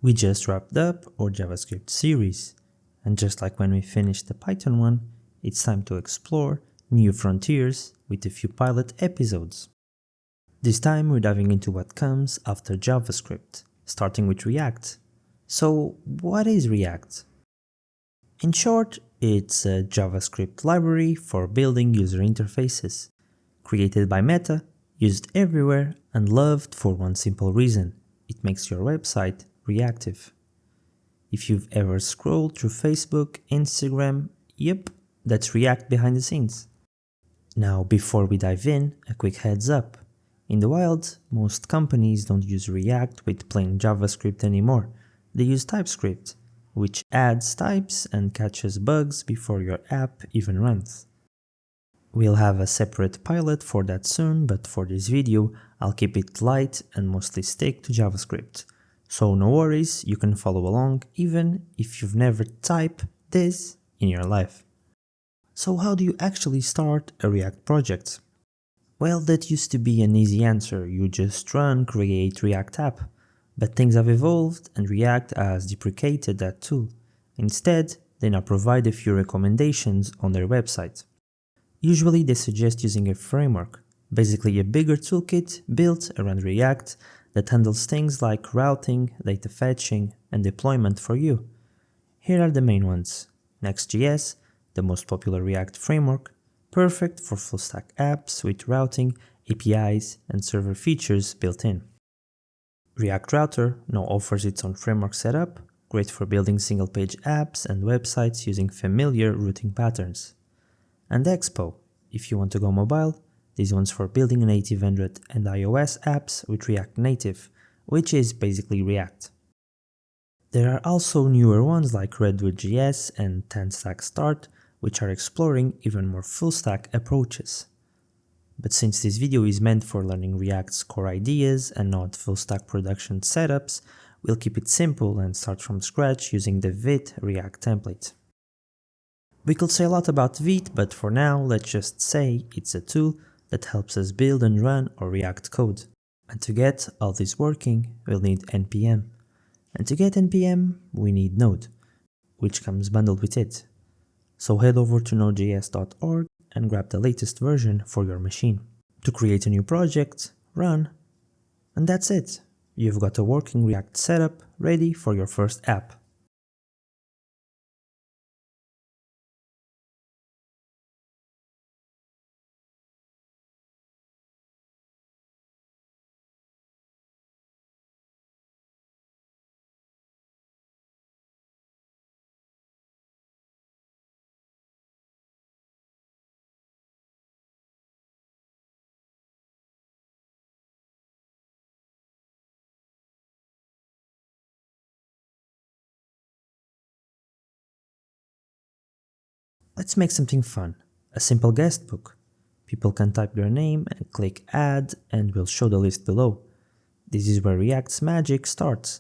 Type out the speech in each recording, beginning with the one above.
We just wrapped up our JavaScript series, and just like when we finished the Python one, it's time to explore new frontiers with a few pilot episodes. This time we're diving into what comes after JavaScript, starting with React. So what is React? In short, it's a JavaScript library for building user interfaces, created by Meta, used everywhere, and loved for one simple reason: it makes your website reactive. If you've ever scrolled through Facebook, Instagram, yep, that's React behind the scenes. Now, before we dive in, a quick heads up. In the wild, most companies don't use React with plain JavaScript anymore. They use TypeScript, which adds types and catches bugs before your app even runs. We'll have a separate pilot for that soon, but for this video, I'll keep it light and mostly stick to JavaScript. So no worries, you can follow along even if you've never typed this in your life. So how do you actually start a React project? Well, that used to be an easy answer. You just run create React app. But things have evolved and React has deprecated that tool. Instead, they now provide a few recommendations on their website. Usually they suggest using a framework, basically a bigger toolkit built around React that handles things like routing, data fetching, and deployment for you. Here are the main ones: Next.js, the most popular React framework, perfect for full-stack apps with routing, APIs, and server features built in. React Router now offers its own framework setup, great for building single-page apps and websites using familiar routing patterns. And Expo, if you want to go mobile, this one's for building native Android and iOS apps with React Native, which is basically React. There are also newer ones like Redwood.js and 10stack Start, which are exploring even more full-stack approaches. But since this video is meant for learning React's core ideas and not full-stack production setups, we'll keep it simple and start from scratch using the Vite React template. We could say a lot about Vite, but for now, let's just say it's a tool that helps us build and run our React code. And to get all this working, we'll need npm. And to get npm, we need Node, which comes bundled with it. So head over to nodejs.org and grab the latest version for your machine. To create a new project, run, and that's it. You've got a working React setup ready for your first app. Let's make something fun, a simple guestbook. People can type their name and click add and we'll show the list below. This is where React's magic starts.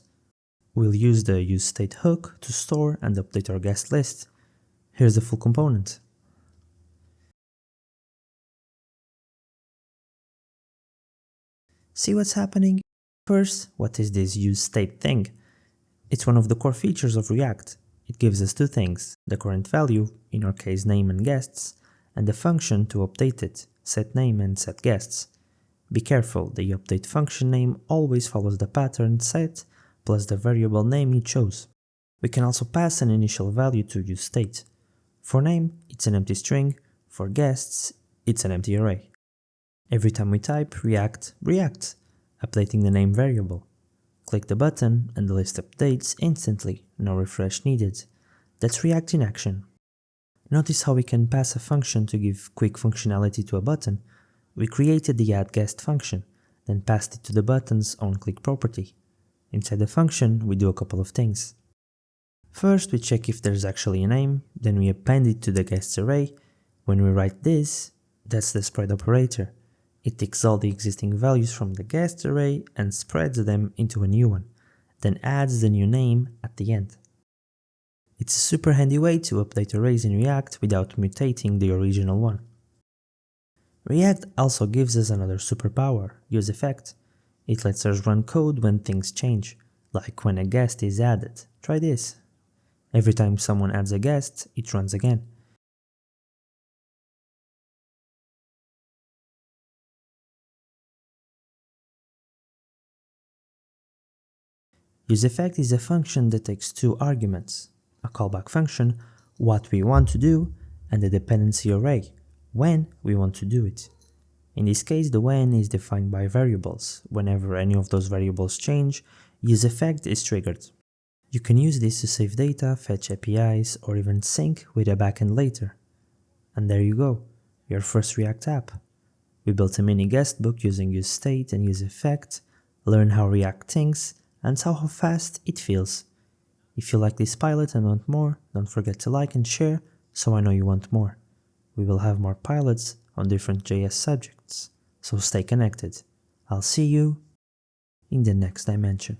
We'll use the useState hook to store and update our guest list. Here's the full component. See what's happening? First, what is this useState thing? It's one of the core features of React. It gives us two things: the current value, in our case name and guests, and the function to update it, set name and set guests. Be careful, the update function name always follows the pattern set plus the variable name you chose. We can also pass an initial value to useState. For name, it's an empty string; for guests, it's an empty array. Every time we type React, updating the name variable. Click the button and the list updates instantly, no refresh needed. That's React in action. Notice how we can pass a function to give quick functionality to a button. We created the addGuest function, then passed it to the button's onClick property. Inside the function, we do a couple of things. First, we check if there's actually a name, then we append it to the guests array. When we write this, that's the spread operator. It takes all the existing values from the guest array and spreads them into a new one, then adds the new name at the end. It's a super handy way to update arrays in React without mutating the original one. React also gives us another superpower, useEffect. It lets us run code when things change, like when a guest is added. Try this. Every time someone adds a guest, it runs again. useEffect is a function that takes two arguments, a callback function, what we want to do, and a dependency array, when we want to do it. In this case, the when is defined by variables. Whenever any of those variables change, useEffect is triggered. You can use this to save data, fetch APIs, or even sync with a backend later. And there you go, your first React app. We built a mini guestbook using useState and useEffect, learn how React thinks, and saw how fast it feels. If you like this pilot and want more, don't forget to like and share so I know you want more. We will have more pilots on different JS subjects, so stay connected. I'll see you in the next dimension.